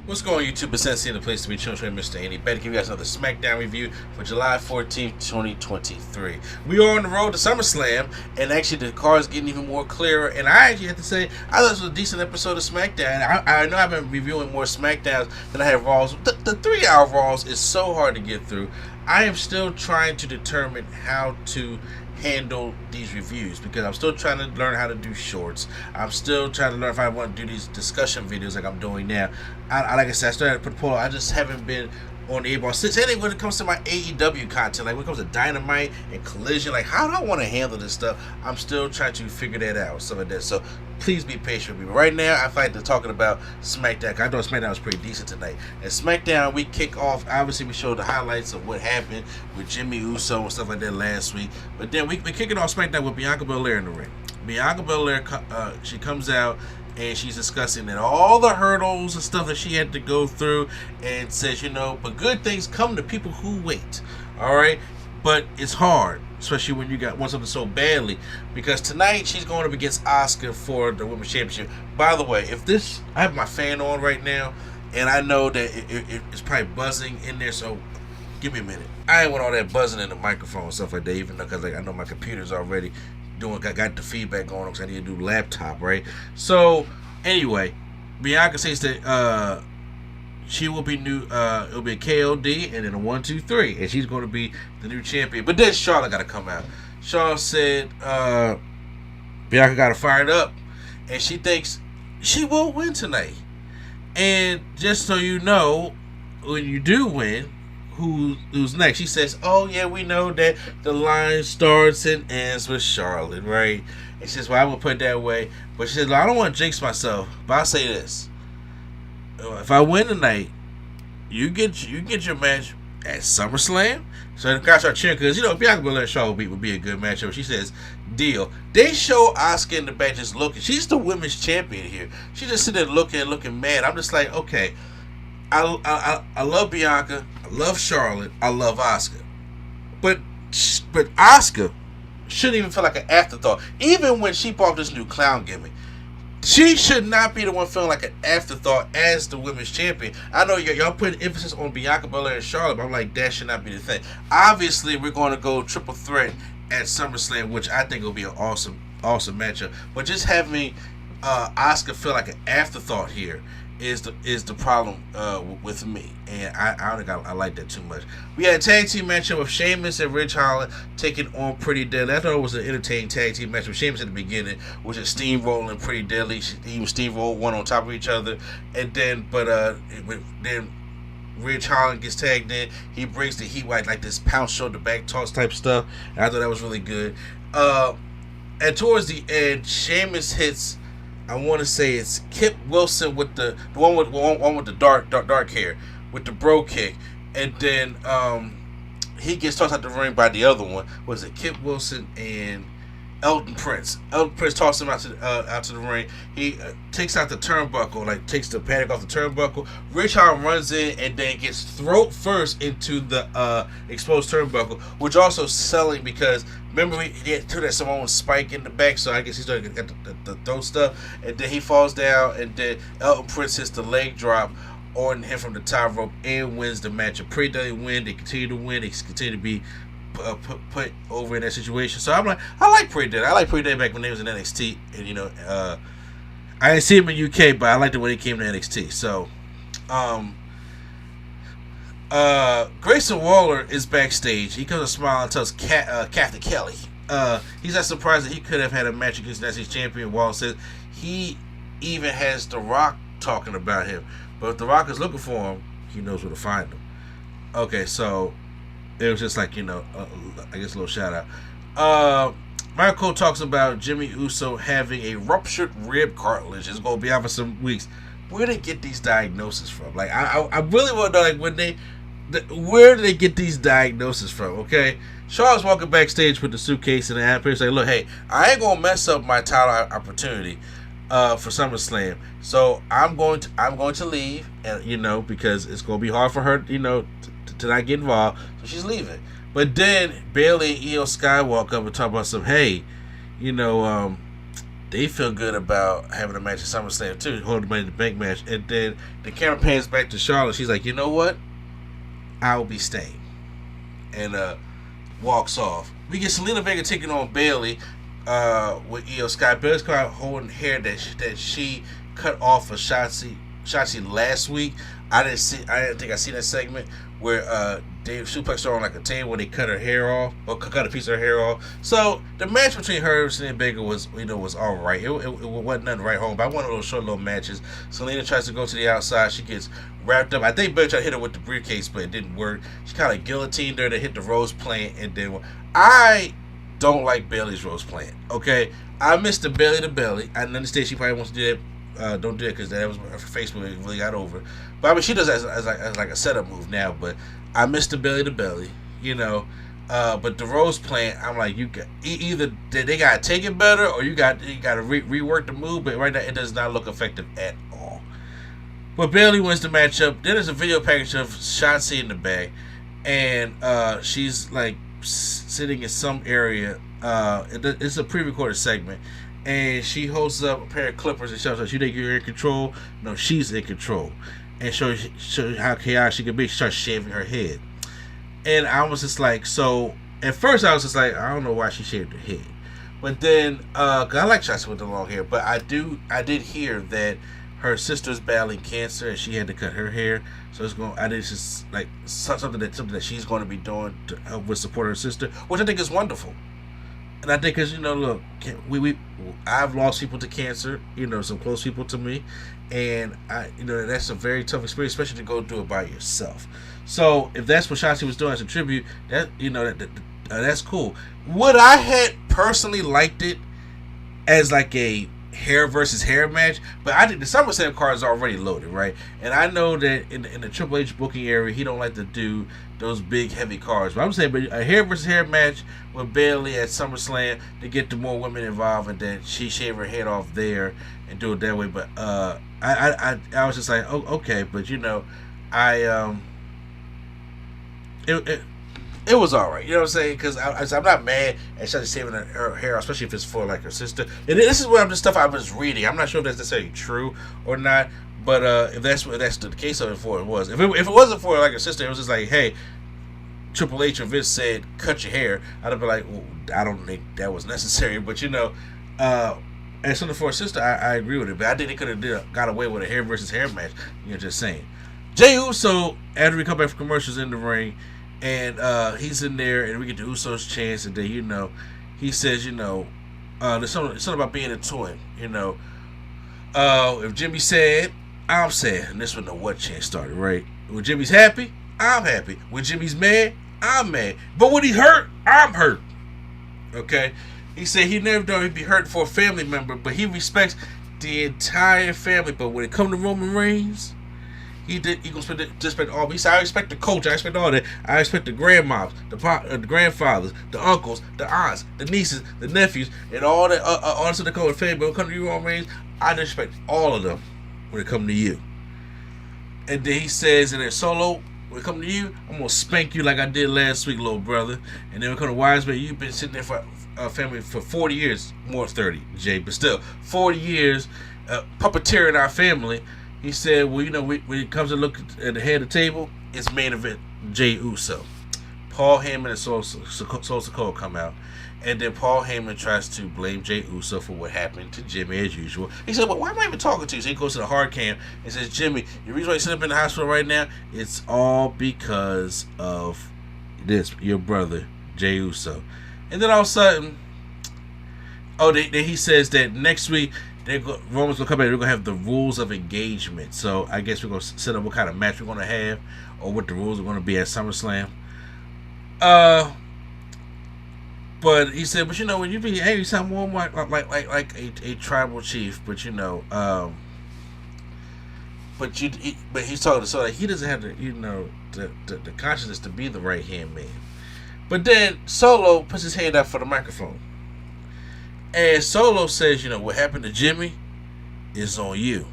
What's going on, YouTube? It's Sensei, the place to be. Children, Mr. Andy. Better give you guys another Smackdown review for July 14th, 2023. We are on the road to SummerSlam, and actually the card is getting even more clearer. And I actually have to say, I thought this was a decent episode of SmackDown. I know I've been reviewing more SmackDowns than I have Raws. The 3-hour Raws is so hard to get through. I am still trying to determine how to handle these reviews because I'm still trying to learn how to do shorts. I'm still trying to learn if I want to do these discussion videos like I'm doing now. Like I said, I started to put a poll. I just haven't been on the A-ball since. Anyway, when it comes to my AEW content, like when it comes to Dynamite and Collision, like how do I want to handle this stuff? I'm still trying to figure that out, some of that. So please be patient with me. Right now, I fight to talking about SmackDown. I thought SmackDown was pretty decent tonight. And SmackDown, we kick off. Obviously, we showed the highlights of what happened with JEY USO and stuff like that last week. But then we kicking off SmackDown with Bianca Belair in the ring. Bianca Belair, she comes out and she's discussing that all the hurdles and stuff that she had to go through, and says, but good things come to people who wait. All right, but it's hard, especially when you want something so badly, because tonight she's going up against Asuka for the Women's Championship. By the way, I have my fan on right now, and I know that it's probably buzzing in there, so give me a minute. I ain't want all that buzzing in the microphone and stuff like that, even though because I know my computer's already got the feedback going on because I need to do laptop, right? So anyway, Bianca says that she will be new. It'll be a KOD and then a 1, 2, 3, and she's going to be the new champion. But then Charlotte got to come out. Charlotte said Bianca got to fire it up, and she thinks she won't win tonight. And just so you know, when you do win, who's next? She says, "Oh yeah, we know that the line starts and ends with Charlotte, right?" And she says, "Well, I won't put it that way." But she says, "Well, I don't want to jinx myself, but I'll say this: if I win tonight, you get your match at SummerSlam." So the guys start cheering because Bianca Belair and Charlotte would be a good matchup. She says, "Deal." They show Asuka in the back just looking. She's the women's champion here. She just sitting there looking mad. I'm just like, okay. I love Bianca, I love Charlotte, I love Asuka, but Asuka shouldn't even feel like an afterthought. Even when she bought this new clown gimmick, she should not be the one feeling like an afterthought as the women's champion. I know y'all putting emphasis on Bianca Belair and Charlotte, but I'm like, that should not be the thing. Obviously, we're going to go triple threat at SummerSlam, which I think will be an awesome matchup. But just having Asuka feel like an afterthought here is the problem with me, and I don't think I like that too much. We had a tag team matchup with Sheamus and Ridge Holland taking on Pretty Deadly. I thought it was an entertaining tag team match with Sheamus at the beginning, which is steamrolling Pretty Deadly. He was steamrolled one on top of each other, and then then Ridge Holland gets tagged in. He brings the heat like this pound shoulder back toss type stuff, and I thought that was really good. And towards the end, Sheamus hits, I want to say it's Kip Wilson with the one with the dark hair with the bro kick, and then he gets tossed out the ring by the other one. Was it Kip Wilson and Elton Prince? Elton Prince tossed him out to the ring. He takes out the turnbuckle, takes the paddock off the turnbuckle. Rich Holland runs in and then gets throat first into the exposed turnbuckle, which also selling because remember he had that Samoan spike in the back, so I guess he's starting to get the throat stuff, and then he falls down, and then Elton Prince hits the leg drop on him from the top rope and wins the match. A Pretty Deadly win. They continue to win. They continue to be put over in that situation. So I'm like, I like Pretty Deadly. I like Pretty Deadly back when they was in NXT, and I didn't see him in UK, but I liked it when he came to NXT. So, Grayson Waller is backstage. He comes to smile and tells Captain Kelly he's not surprised that he could have had a match against the NXT champion. Waller says he even has The Rock talking about him, but if The Rock is looking for him, he knows where to find him. Okay, so it was just like, I guess a little shout out. Michael Cole talks about JEY USO having a ruptured rib cartilage. It's going to be out for some weeks. Where do they get these diagnoses from? I really want to know, where do they get these diagnoses from, okay? Charles walking backstage with the suitcase and the appearance like, look, hey, I ain't going to mess up my title opportunity for SummerSlam. So I'm going to leave, and because it's going to be hard for her, to not get involved, so she's leaving. But then Bailey and Io Sky walk up and talk about some, hey, they feel good about having a match at SummerSlam too, holding the Money in the Bank match. And then the camera pans back to Charlotte. She's like, you know what? I will be staying. And walks off. We get Selena Vega taking on Bayley with Io Sky. Bayley's caught holding hair that she cut off of Shotzi last week. I didn't think I seen that segment where Dave suplexed her on like a table where they cut her hair off, or cut a piece of her hair off. So the match between her and Selena Vega was all right. It wasn't nothing right home, but one of those short little matches. Selena tries to go to the outside. She gets wrapped up. I think Bayley tried to hit her with the briefcase, but it didn't work. She kind of guillotined her to hit the Rose plant, and then I don't like Bayley's Rose plant. Okay, I missed the belly to belly. I understand she probably wants to do that. Don't do it because that was her Facebook really got over. But I mean, she does that as like a setup move now. But I missed the belly to belly, But the Rose plant, I'm like, you got either they gotta take it better, or you gotta rework the move. But right now, it does not look effective at all. But Bayley wins the matchup. Then there's a video package of Shotzi in the back, and she's like sitting in some area. It's a pre-recorded segment. And she holds up a pair of clippers and shows us, you think you're in control? No, she's in control. And shows how chaotic she can be. She starts shaving her head. And I was just like, so, at first I was just like, I don't know why she shaved her head. But then, cause I like Shotzi with the long hair, but I did hear that her sister's battling cancer and she had to cut her hair. So it's just like something that she's going to be doing to help with support her sister, which I think is wonderful. And I think, because, look, I've lost people to cancer, some close people to me. And, that's a very tough experience, especially to go do it by yourself. So, if that's what Shotzi was doing as a tribute, that's cool. Would I had personally liked it as like a hair versus hair match? But I think the SummerSlam card is already loaded, right? And I know that in the Triple H booking area, he don't like to do those big, heavy cards. But I'm saying, but a hair versus hair match with Bayley at SummerSlam to get the more women involved, and then she shave her head off there and do it that way. But I was just like, oh, okay, but it was alright, you know what I'm saying? Because I'm not mad at Shotzi saving her hair, especially if it's for like her sister. And this is what the stuff I was reading. I'm not sure if that's necessarily true or not, but if that's the case of it, for it was. If it wasn't for like her sister, it was just like, hey, Triple H or Vince said cut your hair, I'd have been like, well, I don't think that was necessary. But as something for her sister, I agree with it. But I think they could have got away with a hair versus hair match. Just saying. Jey Uso, after we come back from commercials, in the ring. And he's in there, and we get the Usos chance, and then, he says, there's something about being a twin, if Jimmy said, I'm sad, and this one the what chance started, right? When Jimmy's happy, I'm happy. When Jimmy's mad, I'm mad. But when he's hurt, I'm hurt. Okay? He said he never thought he'd be hurt for a family member, but he respects the entire family. But when it comes to Roman Reigns, He gonna respect all. He said, I respect the coach. I respect all that. I respect the grandmoms, the grandfathers, the uncles, the aunts, the nieces, the nephews, and all that. Honestly, the coach family. But when it comes to you, Roman Reigns, I respect all of them. When it comes to you, and then he says, and then Solo, when it comes to you, I'm gonna spank you like I did last week, little brother. And then when it comes to Wiseman, you've been sitting there for family for 40 years, more than 30, Jay, but still 40 years, puppeteering our family. He said, well, when it comes to look at the head of the table, it's main event Jey Uso. Paul Heyman and Sol Sikoa come out. And then Paul Heyman tries to blame Jey Uso for what happened to Jimmy as usual. He said, well, why am I even talking to you? So he goes to the hard cam and says, Jimmy, the reason why you're sitting up in the hospital right now, it's all because of this, your brother, Jey Uso. And then all of a sudden, then he says that next week, Roman's gonna come back. We're gonna have the rules of engagement. So I guess we're gonna set up what kind of match we're gonna have, or what the rules are gonna be at SummerSlam. But he said, but when you be angry, something more like a tribal chief. But but he's talking to Solo. He doesn't have the consciousness to be the right hand man. But then Solo puts his hand out for the microphone. And Solo says, what happened to Jimmy is on you.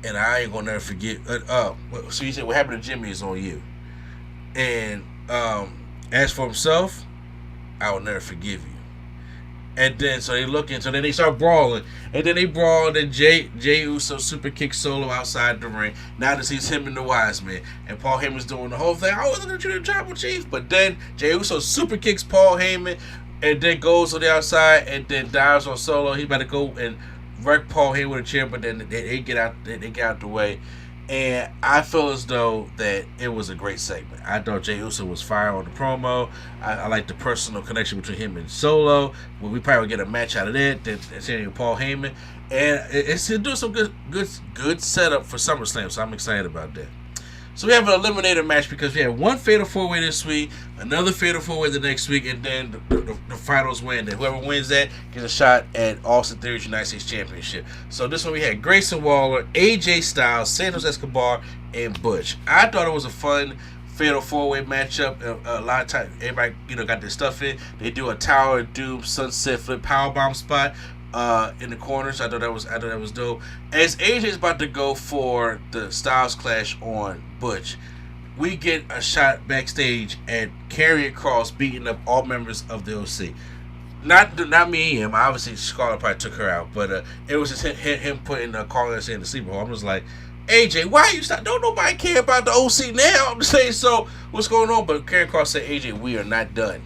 And I ain't gonna never forget. So he said, what happened to Jimmy is on you. And as for himself, I will never forgive you. And then so they looking, so then they start brawling, and then they brawl. And then Jey Uso super kick Solo outside the ring. Now this is him and the Wise Man, and Paul Heyman's doing the whole thing. I was looking at you, the Tribal Chief, but then Jey Uso super kicks Paul Heyman, and then goes to the outside, and then dives on Solo. He's about to go and wreck Paul Heyman with a chair, but then they get out. They get out the way. And I feel as though that it was a great segment. I thought Jey Uso was fire on the promo. I like the personal connection between him and Solo. Well, we probably will get a match out of that. Then seeing Paul Heyman, and it's to do some good setup for SummerSlam. So I'm excited about that. So we have an eliminator match because we have one Fatal 4-Way this week, another Fatal 4-Way the next week, and then the finals win. And whoever wins that gets a shot at Austin Theory's United States Championship. So this one we had Grayson Waller, AJ Styles, Santos Escobar, and Butch. I thought it was a fun Fatal 4-Way matchup. A lot of times, everybody got their stuff in. They do a Tower of Doom, Sunset Flip, Powerbomb spot. In the corners. I thought that was dope. As AJ's about to go for the Styles Clash on Butch, we get a shot backstage at Karrion Kross beating up all members of the OC. Not me and him. Obviously, Scarlett probably took her out, but it was just him putting Carlos in the sleeper hole. I'm just like, AJ, why are you stop? Don't nobody care about the OC now. I'm saying, so what's going on? But Karrion Kross said, AJ, we are not done.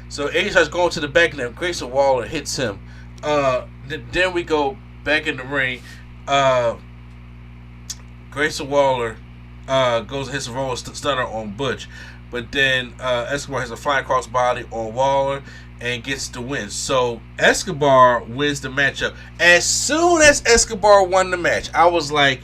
So AJ starts going to the back, and then Grayson Waller hits him. Then we go back in the ring. Grayson Waller goes and hits a roll stunner on Butch, but then Escobar has a flying cross body on Waller and gets the win. So Escobar wins the matchup. As soon as Escobar won the match, I was like,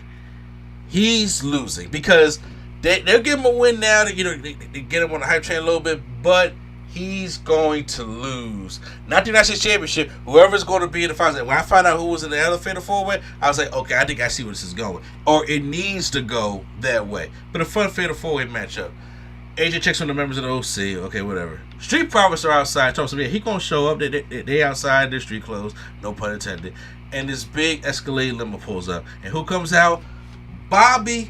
he's losing, because they'll give him a win now to they get him on the hype train a little bit, but he's going to lose. Not the United States Championship. Whoever's going to be in the finals. When I found out who was in the other Fatal 4-Way, I was like, okay, I think I see where this is going. Or it needs to go that way. But a fun Fatal 4-Way matchup. AJ checks on the members of the OC. Okay, whatever. Street Profits are outside. Talks to me. He going to show up. They outside. Their street clothes. No pun intended. And this big Escalade limo pulls up. And who comes out? Bobby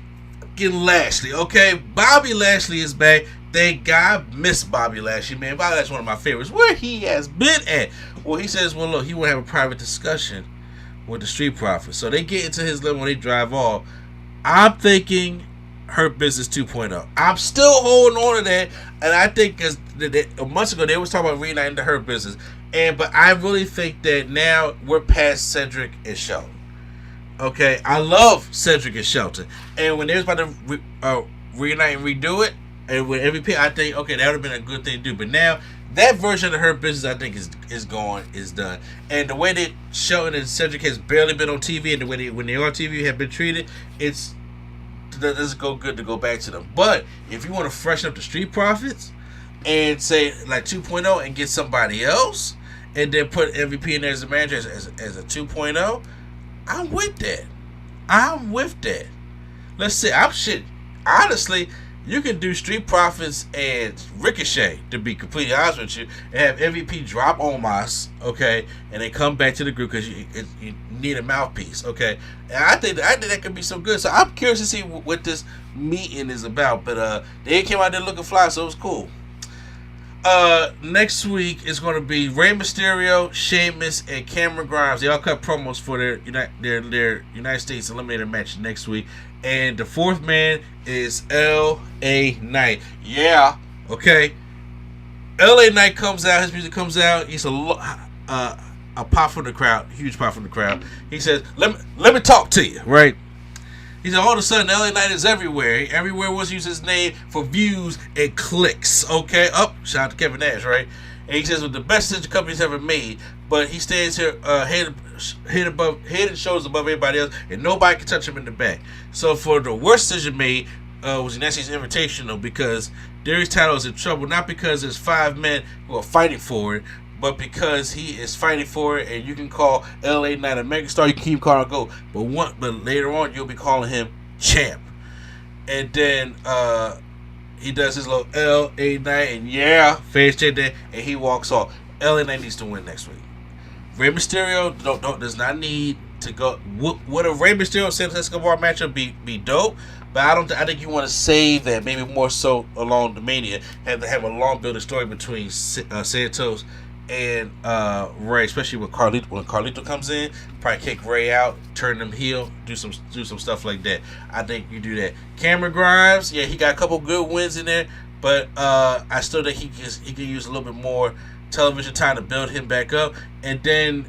Lashley. Okay, Bobby Lashley is back. Thank God, miss Bobby Lashley, man. Bobby Lashley's one of my favorites. Where he has been at? Well, he says, well, look, he want to have a private discussion with the Street Profits. So they get into his limo, they drive off. I'm thinking Hurt Business 2.0. I'm still holding on to that, and I think because a month ago they was talking about reuniting the Hurt Business, but I really think that now we're past Cedric and Shelton. Okay, I love Cedric and Shelton, and when they was about to reunite and redo it, and with MVP, I think, okay, that would have been a good thing to do. But now, that version of Her Business, I think, is gone, is done. And the way that Shelton and Cedric has barely been on TV, and the way when they are on TV have been treated, it doesn't go good to go back to them. But if you want to freshen up the Street Profits and say, like, 2.0 and get somebody else, and then put MVP in there as a manager as a 2.0, I'm with that. Let's see. Honestly, you can do Street Profits and Ricochet, to be completely honest with you, and have MVP drop Omos, okay, and then come back to the group because you need a mouthpiece, okay. And I think that could be so good. So I'm curious to see what this meeting is about. But they came out there looking fly, so it was cool. Next week is going to be Rey Mysterio, Sheamus, and Cameron Grimes. They all cut promos for their United States Eliminator match next week. And the fourth man is L.A. Knight. Yeah, okay. L.A. Knight comes out. His music comes out. He's a pop from the crowd, huge pop from the crowd. He says, "Let me talk to you," right? He said, all of a sudden, LA Knight is everywhere. Everywhere wants to use his name for views and clicks. Okay, shout out to Kevin Nash, right? And he says, well, the best decision company's ever made, but he stands here head and shoulders above everybody else, and nobody can touch him in the back. So for the worst decision made was the United States Invitational, because Darius title is in trouble, not because there's 5 men who are fighting for it, but because he is fighting for it, and you can call LA Knight a megastar, you can keep calling him GOAT. But later on, you'll be calling him champ. And then he does his little LA Knight, and face chant, and he walks off. LA Knight needs to win next week. Rey Mysterio does not need to go. Would a Rey Mysterio Santos Escobar matchup be dope? But I think you want to save that, maybe more so along the Mania, have to have a long building story between Santos and Ray, especially when Carlito comes in, probably kick Ray out, turn him heel, do some stuff like that. I think you do that. Cameron Grimes, yeah, he got a couple good wins in there, but I still think he can use a little bit more television time to build him back up. And then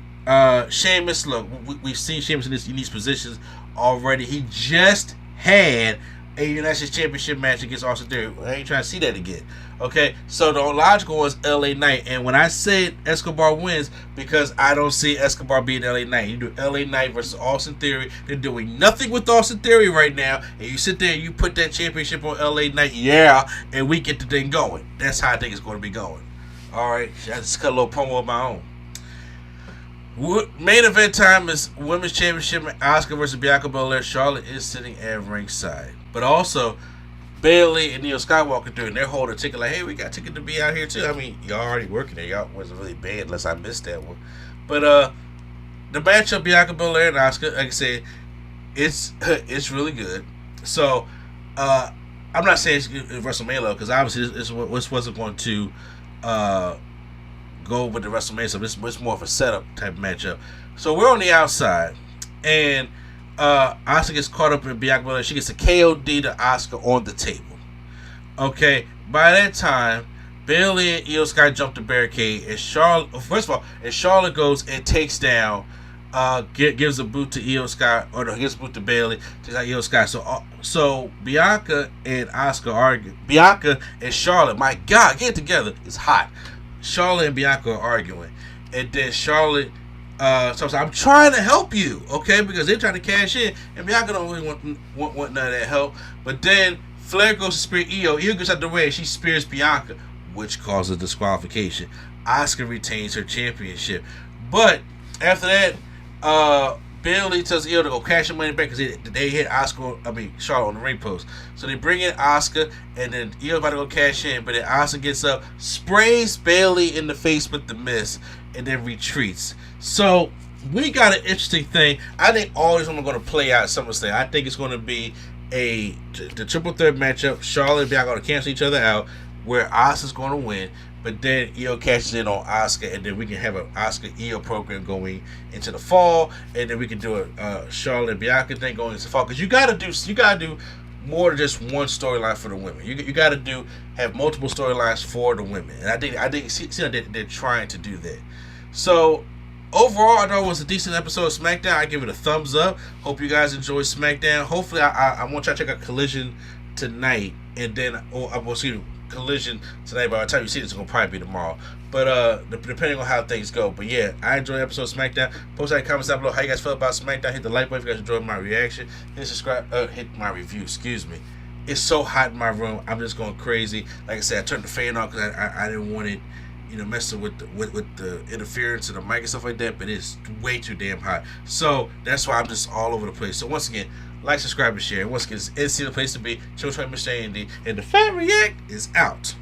Sheamus, look, we've seen Sheamus in these positions already. He just had a United States Championship match against Austin Theory. I ain't trying to see that again. Okay, so the logical was LA Knight, and when I said Escobar wins, because I don't see Escobar being LA Knight. You do LA Knight versus Austin Theory. They're doing nothing with Austin Theory right now, and you sit there and you put that championship on LA Knight, yeah, and we get the thing going. That's how I think it's going to be going. All right, I just cut a little promo of my own. Main event time is Women's Championship, Asuka versus Bianca Belair. Charlotte is sitting at ringside. But also, Bayley and Io Skywalker doing their holder ticket like, hey, we got a ticket to be out here too. I mean, y'all already working there. Y'all wasn't really bad unless I missed that one. But the matchup, Bianca Belair and Asuka, like I said, it's really good. So I'm not saying it's WrestleMania because obviously this wasn't going to go with the WrestleMania stuff. It's more of a setup type of matchup. So we're on the outside, and Asuka gets caught up in Bianca Belair. She gets a KOD to Asuka on the table. Okay, by that time, Bayley and Io Sky jump the barricade, and Charlotte goes and takes down, gives a boot to Io Sky, or no, gives a boot to Bayley, takes out Io Sky. So Bianca and Asuka argue. Bianca and Charlotte, my God, get it together. It's hot. Charlotte and Bianca are arguing, and then Charlotte. So I'm trying to help you, okay? Because they're trying to cash in, and Bianca don't really want none of that help. But then Flair goes to spear Io. Io gets out the way, and she spears Bianca, which causes disqualification. Asuka retains her championship. But after that, Bayley tells Io to go cash her money back because they hit Charlotte on the ring post. So they bring in Asuka, and then Io about to go cash in, but then Asuka gets up, sprays Bayley in the face with the mist, and then retreats. So we got an interesting thing. I think all these women are going to play out at SummerSlam. I think it's going to be the triple threat matchup. Charlotte and Bianca are going to cancel each other out, where Asuka's going to win. But then Io cashes in on Asuka, and then we can have an Asuka-Io program going into the fall, and then we can do a Charlotte and Bianca thing going into the fall. Because you gotta do more than just one storyline for the women. You gotta have multiple storylines for the women, and I think see they're trying to do that. So overall, I thought it was a decent episode of SmackDown. I give it a thumbs up. Hope you guys enjoyed SmackDown. Hopefully, I want y'all to check out Collision tonight, and then I will see Collision tonight. By the time you see this, it's gonna probably be tomorrow. But depending on how things go. But yeah, I enjoyed the episode of SmackDown. Post any comments down below how you guys feel about SmackDown. Hit the like button if you guys enjoyed my reaction. Hit subscribe. Hit my review. Excuse me. It's so hot in my room. I'm just going crazy. Like I said, I turned the fan on because I didn't want it, messing with the interference of the mic and stuff like that. But it's way too damn hot. So that's why I'm just all over the place. So once again, like, subscribe, and share. And once again, it's the place to be. Children, Mr. Andy, and the Fat React is out.